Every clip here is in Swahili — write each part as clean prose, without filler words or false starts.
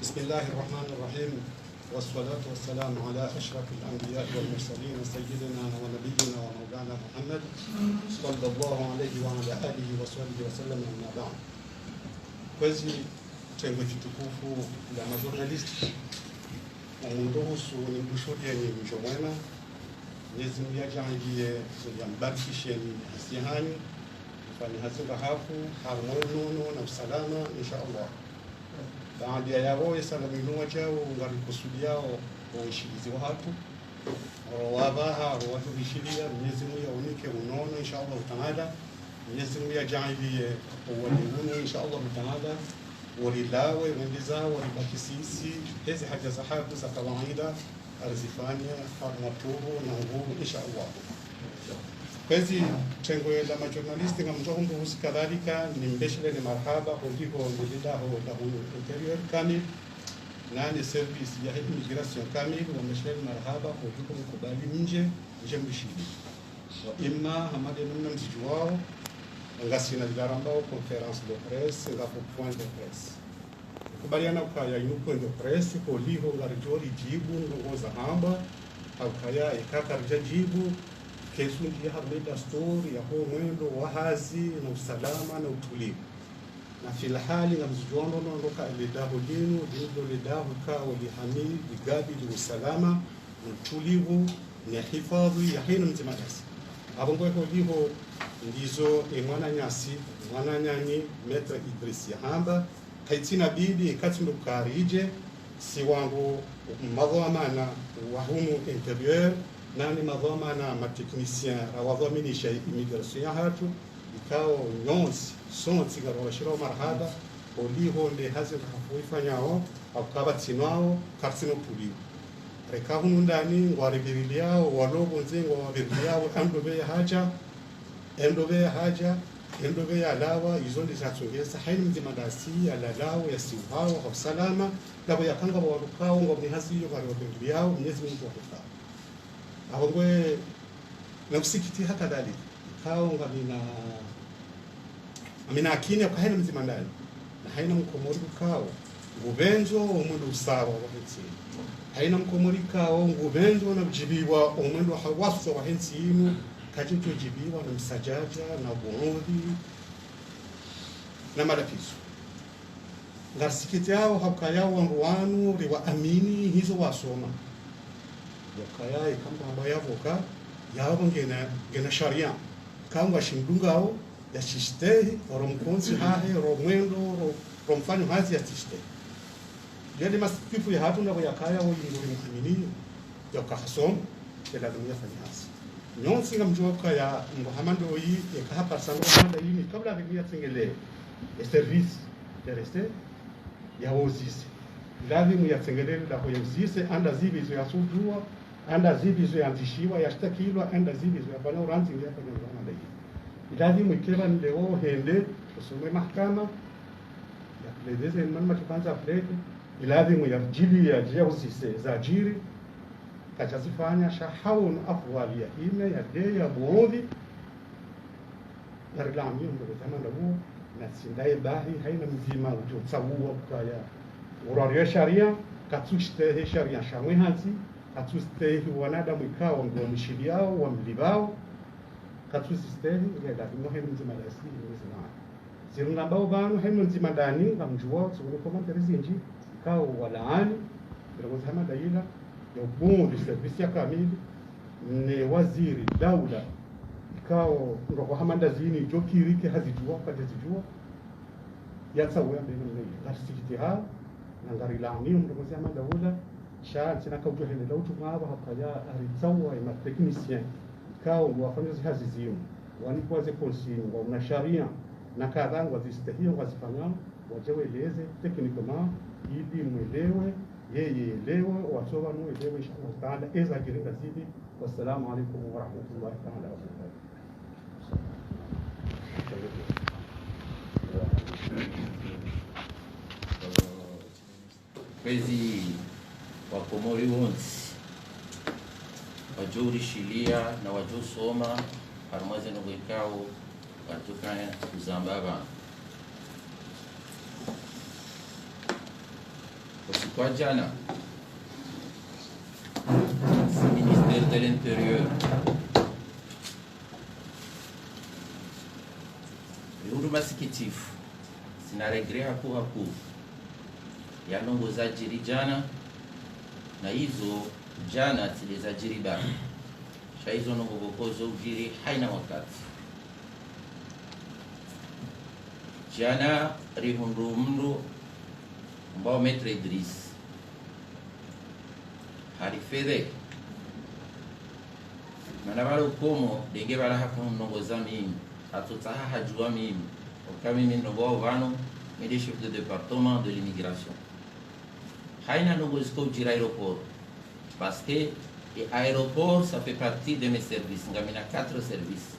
بسم الله الرحمن الرحيم والصلاة والسلام على أشرف الأنبياء والمرسلين سيدنا ونبينا ومولانا محمد صلى الله عليه وعلى آله وصحبه وسلم أما بعد. Kwezi chengo kitukufu la majurnalisti munduhusu ni kushuhudia ni mjo mwema. Mwenyezi Mungu ajalie yambarikisheni asihanyu fani hazinga hafu harmono na usalama insha Allah. Baada ya yao salamu moja ngari kusudiao uishilizi wa hatu wabaha watu bishilia. Mwenyezi Mungu aunike unono insha Allah taala. Mwenyezi Mungu ajalie uwalimu insha Allah taala walilawe wendizao walibaki sisi hizi haja za hafu za kawaida arzifanya harmatuhu na nguvu insha Allah. Kwezi chengo la majurnalisti ngamjohungu husi kadhalika ni mbeshile ni marhaba huliho mlidaho lahu interior kamil na ni service ya immigration kamil wa mbeshile marhaba huliho mkubali nje mbishili wa imma hamade numna mzijuwao ngasina digarambao conference de presse ngapo point de presse kubaliana ukaya inu point de presse huliho ngarijori jibu ngoza hamba ukaya ikakarija jibu kesu ndiye hamida story ya huo mwendo wahazi na usalama na utulivu na filhali na mzijondo ndoka lidahu dinu dindo lidahu kao lihamid ligabi li usalama na utulivu na hifadhi ya hino mzimadasi abongo eko liho ndizo mwana nyasi mwana nyanyi metra Idris ya hamba kaitina bidi ikati ndukarije si wangu madhamana wa humu interieur nani madhamana mateknisien rawadhaminisha immigration ya hatu ikao nyonsi sonti garwashiro marhaba oliho nde hazi hafuifanyao au kabatinao karsino puliu rekahunu ndani ngwaribiriao walogo nzengo wabiriao endobe haja endobe ya lawa izondi zatsongeza haini mzimadasi ya lalao ya siwao au salama labo yakanga walukao ngomni hazi yo garwabiriao Mwenyezi Mungu akufaa ahongwe na kusikiti hata dali kao ngamina amina akini akahena mzima ndani na haina mkomori kao ngubenzo omundu usawa wa hensi haina mkomori kao ngubenzo na kujibiwa omundu hawaso wa hensi inu kaje kujibiwa na msajaja na burundi na madafiso ngasikiti hao hakayao wanruanu riwa amini hizo wasoma yakaya ikamba yavoka yabo ngena sharia kangwa shindungao ya chistehi oro mkonzi hahe ro mwendo ro mfanyo hazi ya chistehi yale masikifu ya hatu nabo yakaya wo yinguri mkamini yakahasom ila dunia fanyasi nyonsi ngamjoka ya Muhammad oyi yakahapa sango handa yini kabla ya tsengele e service terrestre ya wozisi lazima ya tsengele la hoyozise anda zibizo ya sujua anda zibizo ya antishiwa ya shtakilwa anda zibizo ya bana uranzi ya fanya ngana ndai lazima ikeba leo hende kusome mahakama ya pledeze manma kipanza plete lazima ya jili ya jihusise za jiri kachazifanya shahawun afwali ya ime ya de ya buudhi darlami ndo kama ndo na sindai bahi haina mzima ujo tsawu kaya uraria sharia katsushte sharia shamwe hansi katsuste wanadamu ikao ndo mishiliao wa mlibao katsuste ile lazima hemu mzima dasi mzima ziruna bao banu hemu mzima dani ngamjua tsuru kama terizinji ikao walaani ndio kama daila ya bunge servisi ya kamili ni waziri daula ikao ndo hamanda zini jokirike hazijua kadizijua yatsawe mbele mbele kasikiti ha nangari la mimi ndo kama daula sha tina kaujo hele lautu maba hakaya aritsawa ma technicien ikao wafanya hazi zio wanikwaze konsini wa una sharia na kadhangu wazistahio wazifanya wajeeleze techniquement ili mwelewe yeye elewe watoba no elewe inshallah taala eza giringa zidi. Wassalamu alaykum wa rahmatullahi ta'ala wa barakatuh. Kwezi wakomori wonsi wajuri shilia na wajusoma harmaze no wekao watukana kuzambaba usiku wa jana ministère de l'Intérieur huduma sikitifu zinaregrea haku yanongozajiri jana na hizo jana zilizajiri bado shaizo nongogokozo ujiri haina wakati jana rihundu mndu mbao Maître Idriss harifedhe mana bala ukomo denge bala haka nongoza mimi atutaha hajua mimi okamimi nongo vano mede chef de département de l'immigration haina nongozo ujiri aéroport parce que l'aéroport ça fait partie de mes services ngamina 4 services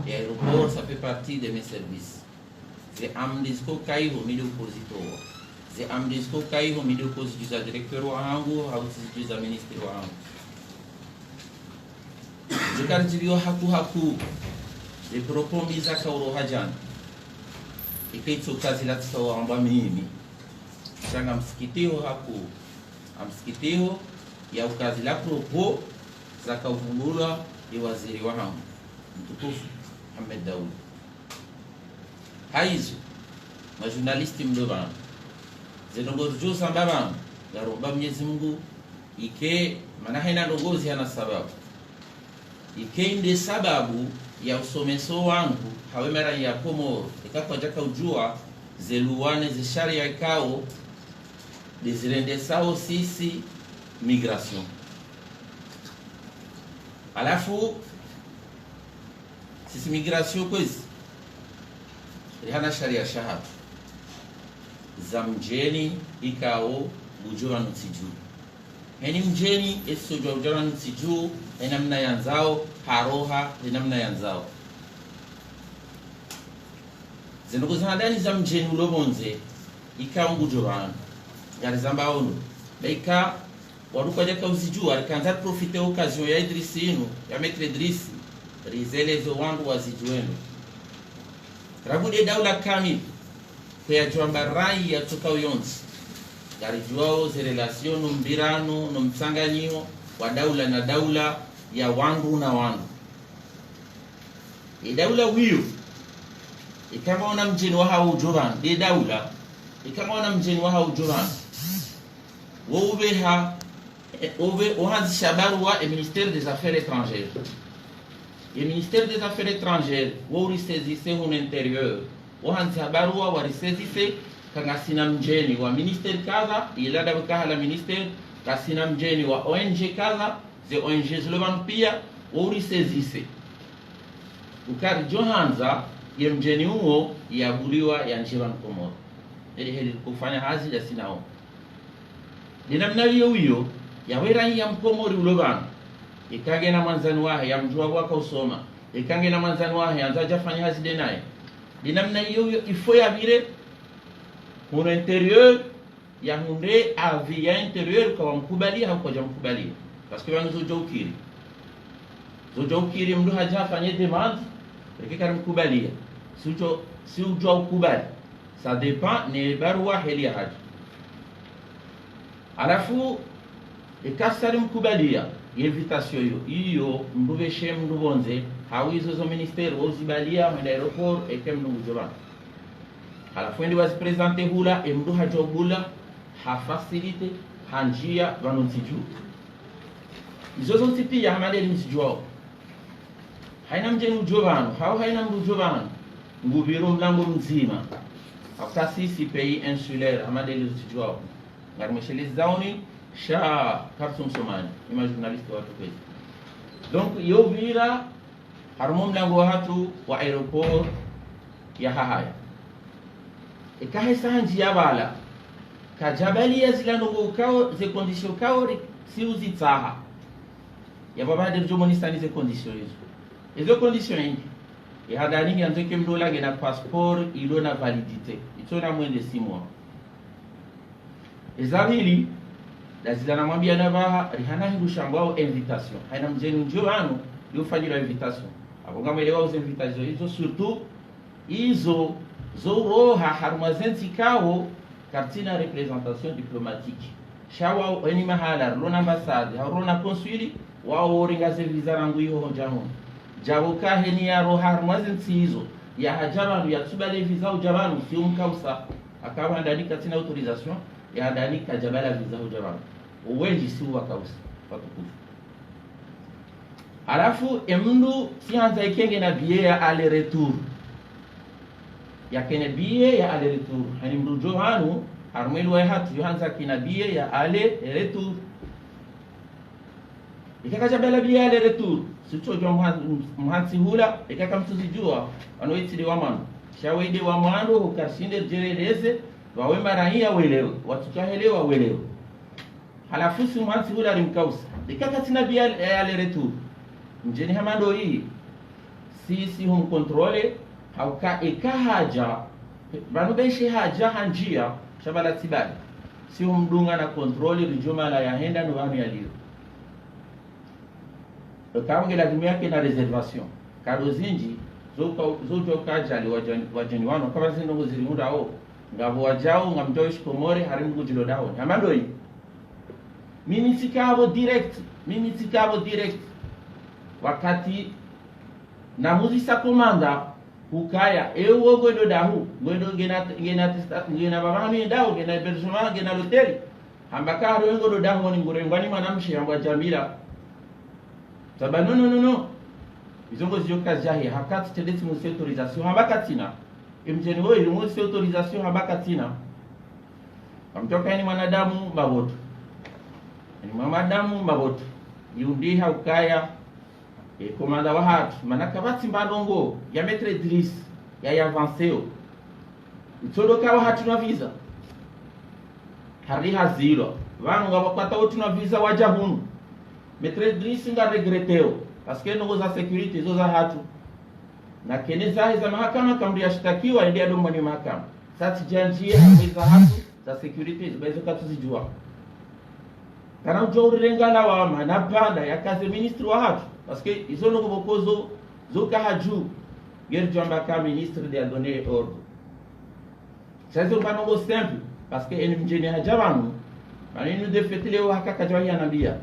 et aéroport ça fait partie de mes services c'est amdisko kaiho milieu oppositor c'est amdisko kaiho milieu oppositor directeur wangu au sisi ministre wangu jikarjibio haku de propomiza kauro hajan ikaitso kazi la tsawa mimi shanga msikitio haku amsikitio ya ukazi la propo za kavumbula ni waziri wa hamu mtukufu Mohamed Daoud haizo majurnalisti mdobana zinongorjo sambaba garomba Mwenyezi Mungu ike maana haina ndogozi hana sababu ike inde sababu ya usomeso wangu hawe mara ya Komoro ikakwa jaka ujua zeluwane ze sharia ikao dezirende sao sisi migration alafu sisi migration kwezi rihana sharia shahatu za mjeni ikao bujowa nutiju heni mjeni esojwa bujowa nutiju enamna yanzao haroha enamna yanzao zinogozana dani za mjeni ulobonze ikao bujowa garizamba ono beika waruka jaka uzijua alikanza profite occasion ya Idriss inu ya Maître Idriss rizelezo wangu wazijuenu rabude daula kamili kwa jwamba rai ya toka uyonzi garijuao ze relation mbirano no msanganyio wa daula na daula ya wangu na wangu daula wiyo ikama ona mjini wa hao joran de daula ikama ona mjini wa hao joran wobeha ohanzi shabarwa et ministère des affaires étrangères et ministère des affaires étrangères wori saisisse un intérieur ohanzi shabarwa wari saisisse kanga sina mjeni wa ministère kaza ilada bakahala ministère kasina mjeni wa ONG kaza ze ONG zloban pia wori saisisse ukari johanza ya mjeni huo yabuliwa ya njivan Komoro ili kufanya hazi ya sinao dinamna hiyo yawera ya Mkomori ulobana ikange na manzani wahe ya mjua waka usoma ikange na manzani wahe anzaja fanya hazi denaye dinamna hiyo ifo ya vile kuna interieur ya hunde avia interieur kwa mkubalia au kwa jamkubalia parce que wangu zojo ukiri mdu haja fanya demand rekika mkubalia si ujua ukubali ça dépend ne barua heli ya haji alafu ikasari mkubalia invitation hiyo mbuveshe mndubonze hawizo zo ministère ozibalia mwenda aéroport ekem ndujoba alafu ndi was présenter hula emdu hajobula ha facilité hanjia vanonsiju izozo tipi ya hamade msijwao haina mjeni ujobano hao haina mjobano ngubiro mlango mzima afta sisi pays insulaire hamade msijwao ngarmeshele zauni sha Karsum Somani ima journaliste watu kwezi donc yo vira harumum lango hatu wa aéroport ya hahaya ikahe sanji ya bala kajabali ya zilano ukao ze condition kao si uzitaha ya baba de jomonistani ze condition hizo condition hingi ya hadani yanzo kemdola gena passeport ilo na validité itona moins de 6 mois ezabili lazila namwambia navaha rihana hirushambao invitation haina mjeni njovano yofanyira invitation akonga mwelewa uze invitation hizo surtout hizo zoroha harumazenti kao kartina representation diplomatique shawa eni mahala rona ambassade harona consuli wao ringaze visa rangu hiyo jamu jawo ka heni ya rohar mazin hizo ya hajabanu ya tsubale visa ujabanu si umkausa akawa ndani katina autorisation ya ndani kajabala visa ujabanu uwenji si wakausa watukufu. Alafu emndu sianza ikenge na biye ya aller retour ya kene biye ya aller retour hani mdu johanu armelu wa hatu yohanza kina biye ya aller retour ikaka bela biye ya aller retour sito jo mhansi hula ikaka mtuzijua wanoitili wa manu shawaide wa manu hukashinde jereleze wawe marahia welewe watukahelewa welewe. Halafu si mhansi hula rimkausa ikaka tina biye ya aller retour mjeni hamando hii sisi hum kontrole hauka haja banu beshi haja hanjia shabala tibali si humdunga na kontrole rijuma la yahenda no wanu yalio kaunge lazima yake na reservation kado zinji zoto kajali wajeni wano kama zinongo zilimunda o ngabo wajao ngamjoish komore harimu jilodao hamando hii mimi tikabo direct wakati na muzisa komanda ukaya ewo godo dahu godo ngena baba mi dahu ngena berjuma ngena hoteli ambaka ro ngodo dahu ni ngurengwani manamshi amba jamila saba no izongo ziyoka jahi hakati tedeti musi autorisation ambaka tina imjeni wo ili musi autorisation ambaka tina amtoka ni mwanadamu maboto ni mwanadamu maboto yundi haukaya komanda wa hatu manaka bati mbandongo ya metre Idris ya avanceo itodoka wa hatu na visa hari hazilo vanu ngabapata wotu na visa waja hunu metre Idris nga regreteo paske nongo za security zo za hatu na kene zahi za mahakama kamri yashtakiwa ndia domba ni mahakama sati janjie za hatu za security zibezo katuzijua kana ujori rengala wa manapanda ya kazi ministri wa hatu parce que ils ont le bokozo zoka haju ger jamba ka ministre de donner ordre c'est un panongo simple parce que en mjeni hajabanu maneno de fetile wa haka jawia nabia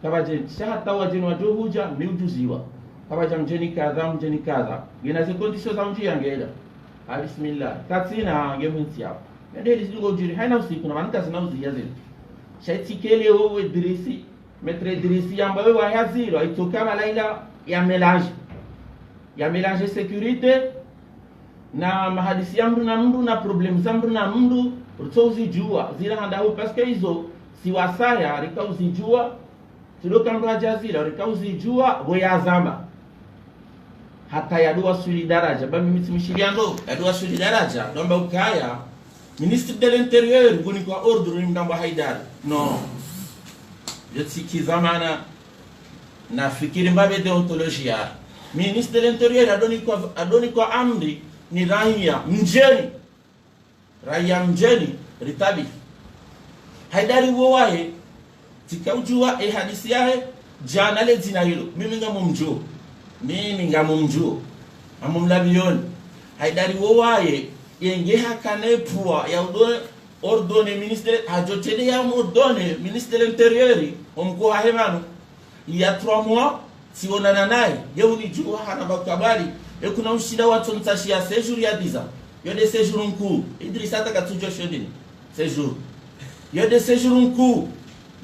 kabaje shahata wajeni wa huja miujuziwa kabaje mjeni kaza gina se conditions za mji yangela bismillah tatsina ngemuntia ndio lizingo jiri haina usiku na manuka zina uziyaze shaitikele wewe Idrisi metre Idrisi ambaye wa haziro itoka malaila ya mélange sécurité na mahadisi ya mdu na problem za mdu na mdu utozijua zila handau parce que hizo si wasaya rika uzijua tuloka mdu hajazira rika uzijua boya zamba hata yadua suli daraja ba mimi timishiriando yadua suli daraja domba ukaya ministre de l'intérieur guni kwa ordre ni mdamba haidari non zamana na fikiri mbabe deontolojia ministre de l'intérieur adoni kwa amri ni raia mjeni ritabi haidari wowaye tikaujua hadisi yahe jana le zina hilo mimi ngamumjo amumlabion haidari wowaye yenge hakane pua ya ordonne ministre ajotele ya ordonne ministre de l'intérieur omko hemanu il y a 3 mois si onana naye yeuni jua hana bakabali kuna ushida watu ntashia séjour ya 10 ans yo de séjour nku Idrissa takatujo shodini séjour yo de séjour nku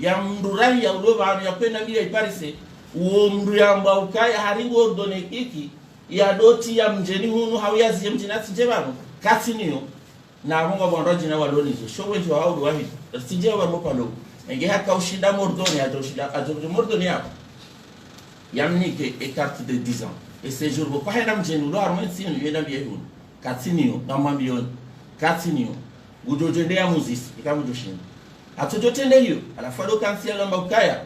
ya mdurai ya uloba ya kwenda bila iparise uo mdu ya mbauka ya haringo ordonne kiki ya doti ya mjeni hunu hawiyazi mjinati jebano katiniyo na munga bondoji na walonizo showe ndio hao wahi sije wa mopalo nge haka ushida mordoni ajo mordoni hapo yamnike écarte de 10 ans et ces jours vous pas na mjeni lo armen sinu yenda biehun katiniyo na mambion katiniyo ujojo ya muzisi ikamujoshin atujotende hiyo alafu do kansela lamba ukaya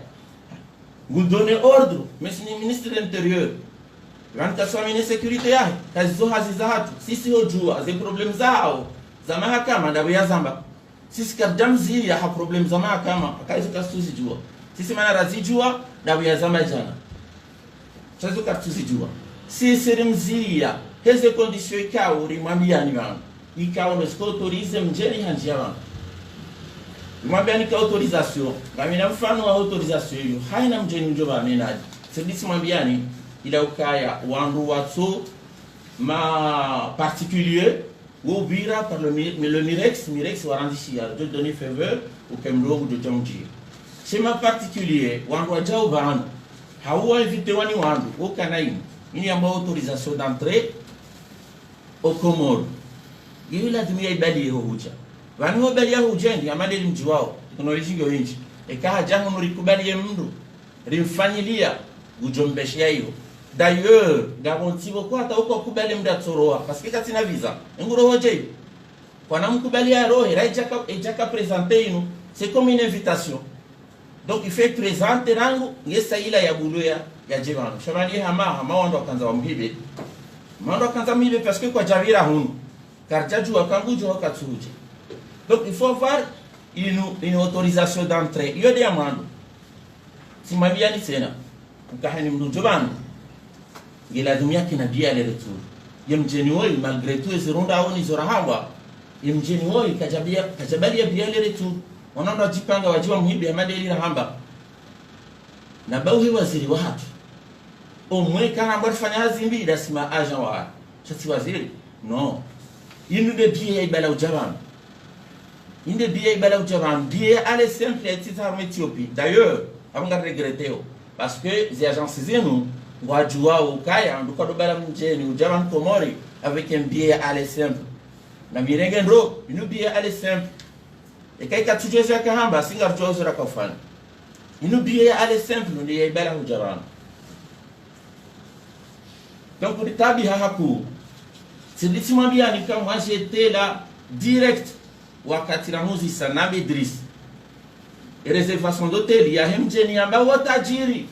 vous donnez ordre mais ni ministre de l'intérieur Ranta swamine security yahe kazi zo hazizahatu sisi hojua ze problem zao za mahakama ndabu ya zamba sisi kadamzi ya ha problem za mahakama akaizo kasuzi jua sisi mana razijua ndabu ya zamba jana chazo kasuzi jua sisi rimzia heze condition ikao rimwambia ni bana ikao no autorise mjeni hanjia bana mwambia nika autorisation ngamina mfano wa autorisation hiyo haina mjeni njoba amenaji sedisi mwambiani ila ukaya wandu watso ma particulier ou bira par le Mirex warandishia de donner faveur au Kemlo de Jamji. C'est ma particulier, wandu wajao banu, hawa invité wani wandu, au Kanaïm, il y a ma autorisation d'entrée au Comores. Il y a la demi ibali huja. Wani ibali huja ndi amade mjiwao, teknolojia yinchi. Eka jangu murikubali mndu, rimfanyilia ujombeshia hiyo. D'ailleurs, garanti beaucoup ata uko kubali mda tsoroa parce que katina visa nguro hoje kwa mkubali ya roho ejaka présenter inu c'est comme une invitation donc il fait présenter rangu ngesa ila ya buluya ya jibano shamani hama wando kanza wa mbibe mando kanza mbibe parce que kwa javira hunu karjaju wakangujo wakatsuje donc il faut avoir une autorisation d'entrée yo de amando simabia ni sena ukahani mdu jobano gila dumia kina dia le retour yemjeni woi malgré tout ezronda oni zorahawa yemjeni woi kajabalia bia le retour wanaona jipanga wajiwa muhibi ya madeli rahamba na bauhi waziri wa hatu omwe kana barfanya hazimbi dasima agent wa chati waziri non inu de bia ibala ujaban inde bia ibala ujaban bia ale simple et titre Éthiopie d'ailleurs on a regretté parce que les agences zenu wajua ukaya nduko dobala mjeni ujaban Komori avec un billet aller simple na mirengendo inu billet aller simple et kai katujeza kahamba singa tuozo la kafana inu billet aller simple ndiye ibala ujaban donc le tabi haku c'est disimambia ni kama moi j'étais là direct wakati la muzi sana Idris et réservation d'hôtel ya hemjeni amba watajiri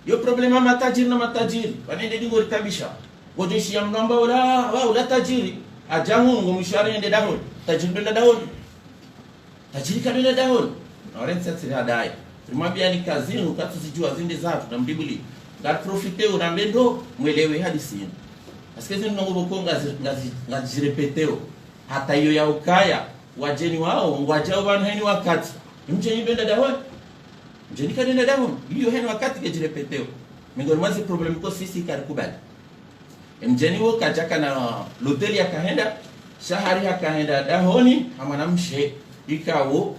yo problema matajiri na matajiri wanende dingo ritabisha wojeshi ya mnamba wala tajiri ajamu ngumshari ende dahon tajiri benda dahon tajiri kabila dahon na orensa tsira dai tumwambia ni kazini ukatuzijua zinde zatu na mbibuli ngar profiter urambendo mwelewe hadisini parce que zino ngobo ngazi repeteo hata hiyo ya ukaya wajeni wao ngwajao bana heni wakati mjeni benda dahon mjeni kadenda dahon hiyo heni wakati gejirepeteo miongoni mwa problem ko sisi karikubali mjeni wo kajaka na hotel ya kahenda shahari ya kahenda dahoni amana mshe ikawo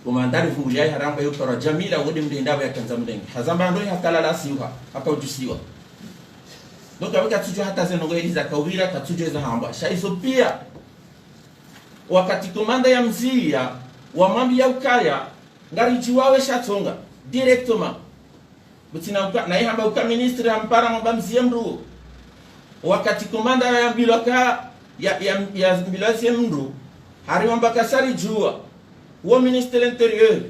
komandari funguja haramba yo para Jamila wodi mdenda ya kanzamdenge hazamba ndo hakalala siwa akaujusiwa donc abika tujua hata zeno eliza kawira katujua za hamba shaizo pia wakati komanda ya mzia wa mambi ya ukaya ngari jiwawe shatonga directement butina uka na hamba uka ministre ampara mba mzia mru wakati komanda ya mbiloka ya mbiloka mru hari mba kasari jua wa ministre l'intérieur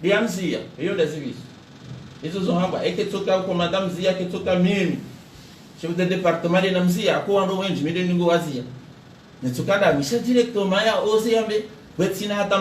de mzia hiyo la service hizo zo hamba eketoka komanda mzia ketoka mimi chef de département de mzia ko ando wenji mide ningo wazia netukanda misha directement ya ose yambe wetina hata